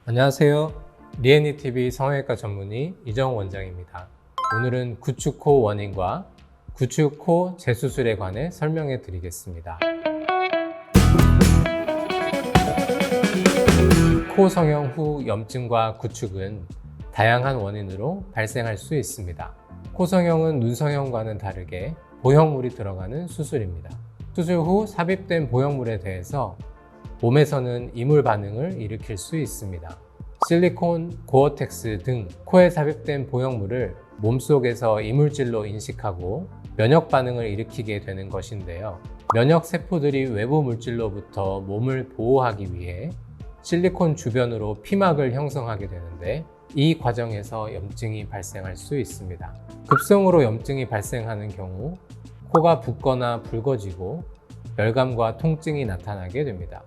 안녕하세요. 리애니TV 성형외과 전문의 이정우 원장입니다. 오늘은 구축코 원인과 구축코 재수술에 관해 설명해 드리겠습니다. 코 성형 후 염증과 구축은 다양한 원인으로 발생할 수 있습니다. 코 성형은 눈 성형과는 다르게 보형물이 들어가는 수술입니다. 수술 후 삽입된 보형물에 대해서 몸에서는 이물 반응을 일으킬 수 있습니다. 실리콘, 고어텍스 등 코에 삽입된 보형물을 몸속에서 이물질로 인식하고 면역 반응을 일으키게 되는 것인데요. 면역 세포들이 외부 물질로부터 몸을 보호하기 위해 실리콘 주변으로 피막을 형성하게 되는데 이 과정에서 염증이 발생할 수 있습니다. 급성으로 염증이 발생하는 경우 코가 붓거나 붉어지고 열감과 통증이 나타나게 됩니다.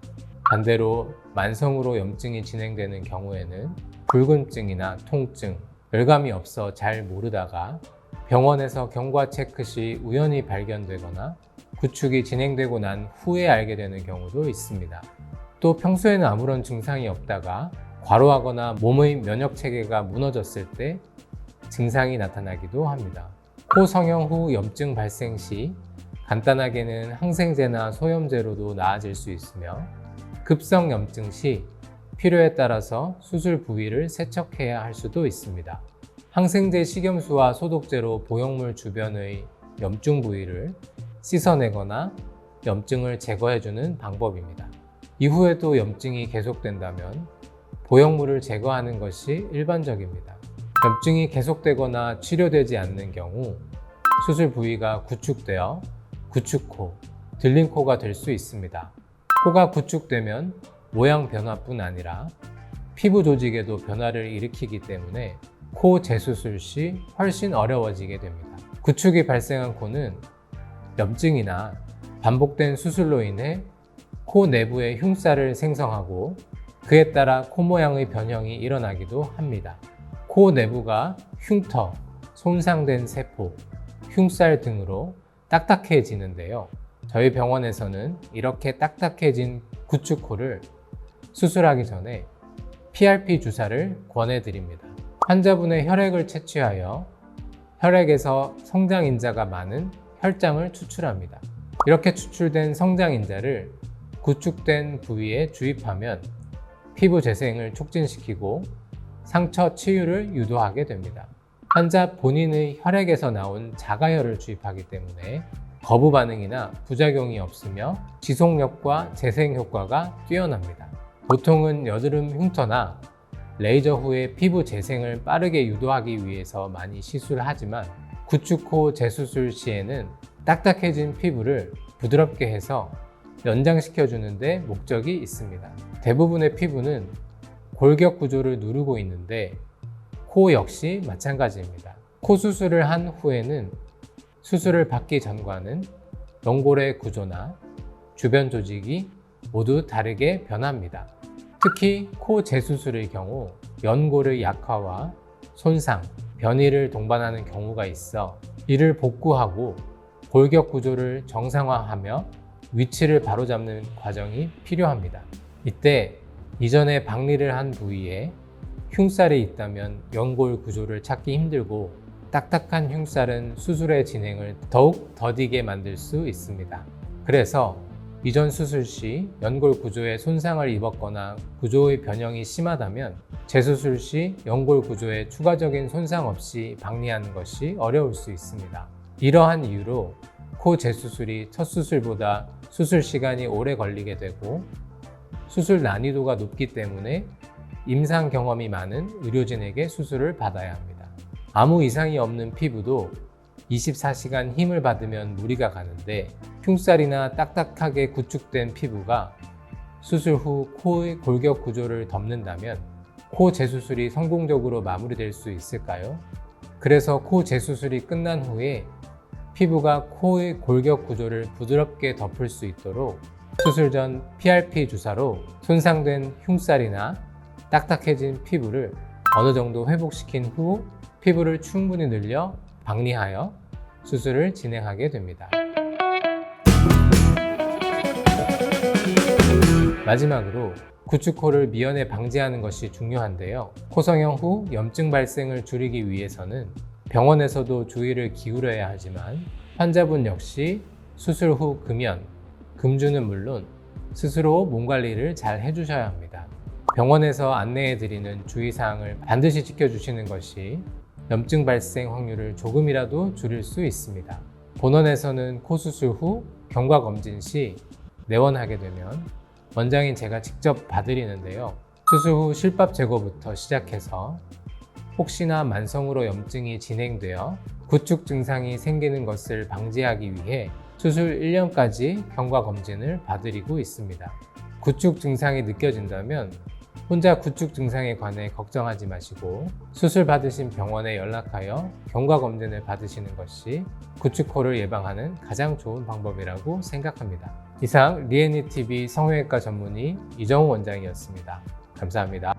반대로 만성으로 염증이 진행되는 경우에는 붉은증이나 통증, 열감이 없어 잘 모르다가 병원에서 경과 체크 시 우연히 발견되거나 구축이 진행되고 난 후에 알게 되는 경우도 있습니다. 또 평소에는 아무런 증상이 없다가 과로하거나 몸의 면역 체계가 무너졌을 때 증상이 나타나기도 합니다. 코 성형 후 염증 발생 시 간단하게는 항생제나 소염제로도 나아질 수 있으며 급성 염증 시 필요에 따라서 수술 부위를 세척해야 할 수도 있습니다. 항생제 식염수와 소독제로 보형물 주변의 염증 부위를 씻어내거나 염증을 제거해주는 방법입니다. 이후에도 염증이 계속된다면 보형물을 제거하는 것이 일반적입니다. 염증이 계속되거나 치료되지 않는 경우 수술 부위가 구축되어 구축코, 들린 코가 될 수 있습니다. 코가 구축되면 모양 변화뿐 아니라 피부 조직에도 변화를 일으키기 때문에 코 재수술 시 훨씬 어려워지게 됩니다. 구축이 발생한 코는 염증이나 반복된 수술로 인해 코 내부에 흉살을 생성하고 그에 따라 코 모양의 변형이 일어나기도 합니다. 코 내부가 흉터, 손상된 세포, 흉살 등으로 딱딱해지는데요. 저희 병원에서는 이렇게 딱딱해진 구축코를 수술하기 전에 PRP 주사를 권해드립니다. 환자분의 혈액을 채취하여 혈액에서 성장인자가 많은 혈장을 추출합니다. 이렇게 추출된 성장인자를 구축된 부위에 주입하면 피부 재생을 촉진시키고 상처 치유를 유도하게 됩니다. 환자 본인의 혈액에서 나온 자가혈을 주입하기 때문에 거부 반응이나 부작용이 없으며 지속력과 재생 효과가 뛰어납니다. 보통은 여드름 흉터나 레이저 후에 피부 재생을 빠르게 유도하기 위해서 많이 시술하지만 구축코 재수술 시에는 딱딱해진 피부를 부드럽게 해서 연장시켜 주는데 목적이 있습니다. 대부분의 피부는 골격 구조를 누르고 있는데 코 역시 마찬가지입니다. 코 수술을 한 후에는 수술을 받기 전과는 연골의 구조나 주변 조직이 모두 다르게 변합니다. 특히 코 재수술의 경우 연골의 약화와 손상, 변이를 동반하는 경우가 있어 이를 복구하고 골격 구조를 정상화하며 위치를 바로잡는 과정이 필요합니다. 이때 이전에 박리를 한 부위에 흉살이 있다면 연골 구조를 찾기 힘들고 딱딱한 흉살은 수술의 진행을 더욱 더디게 만들 수 있습니다. 그래서 이전 수술 시 연골 구조에 손상을 입었거나 구조의 변형이 심하다면 재수술 시 연골 구조에 추가적인 손상 없이 박리하는 것이 어려울 수 있습니다. 이러한 이유로 코 재수술이 첫 수술보다 수술 시간이 오래 걸리게 되고 수술 난이도가 높기 때문에 임상 경험이 많은 의료진에게 수술을 받아야 합니다. 아무 이상이 없는 피부도 24시간 힘을 받으면 무리가 가는데 흉살이나 딱딱하게 구축된 피부가 수술 후 코의 골격 구조를 덮는다면 코 재수술이 성공적으로 마무리될 수 있을까요? 그래서 코 재수술이 끝난 후에 피부가 코의 골격 구조를 부드럽게 덮을 수 있도록 수술 전 PRP 주사로 손상된 흉살이나 딱딱해진 피부를 어느 정도 회복시킨 후 피부를 충분히 늘려 박리하여 수술을 진행하게 됩니다. 마지막으로 구축코를 미연에 방지하는 것이 중요한데요. 코 성형 후 염증 발생을 줄이기 위해서는 병원에서도 주의를 기울여야 하지만 환자분 역시 수술 후 금연, 금주는 물론 스스로 몸 관리를 잘 해주셔야 합니다. 병원에서 안내해 드리는 주의사항을 반드시 지켜주시는 것이 염증 발생 확률을 조금이라도 줄일 수 있습니다. 본원에서는 코 수술 후 경과검진 시 내원하게 되면 원장인 제가 직접 봐드리는데요. 수술 후 실밥 제거부터 시작해서 혹시나 만성으로 염증이 진행되어 구축 증상이 생기는 것을 방지하기 위해 수술 1년까지 경과검진을 봐드리고 있습니다. 구축 증상이 느껴진다면 혼자 구축 증상에 관해 걱정하지 마시고 수술 받으신 병원에 연락하여 경과검진을 받으시는 것이 구축코를 예방하는 가장 좋은 방법이라고 생각합니다. 이상 리애니TV 성형외과 전문의 이정우 원장이었습니다. 감사합니다.